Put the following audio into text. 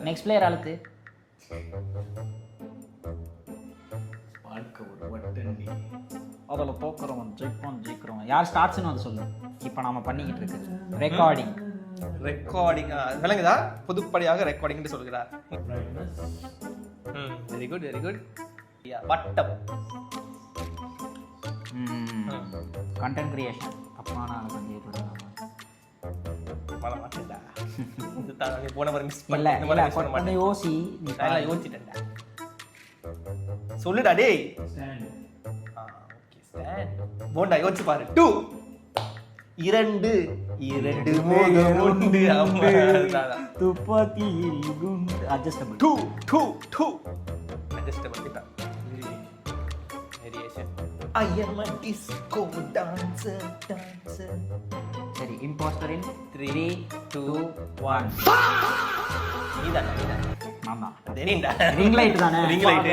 Next player அழுத்து. வாழ்க்கை ஒரு வட்டண்டி. அதில் தோக்குறவன் ஜெயிக்கிறவன் யார் ஸ்டார்ட்ஸ்னு வந்து சொல்லு. இப்போ நாம பண்ணிக்கிட்டு இருக்குது ரெக்கார்டிங். விளங்குதா? பொதுப்படியாக ரெக்கார்டிங் சொல்கிறார். Very good very good. வட்டம். Content creation. தப்பான வந்து போன வாரம் மிஸ் இல்ல பண்ணல. இல்ல யோசி. நீ நான் யோசிச்சிட்டேன்டா. சொல்லுடா டேய். Okay stand. போண்டா யோசி பாரு. 2 2 மேகம் உண்டு. அம்மா துப்பாக்கியில் குண்டு. அட்ஜஸ்டபிள். 2 அட்ஜஸ்டபிள் கிட்ட. Variation. I am a disco dancer. சரி, இம்போஸ்டர் இன் 3 2 1. நீதான் நான் தான். தெரியும்டா. ரிங் லைட் தானே. Ring light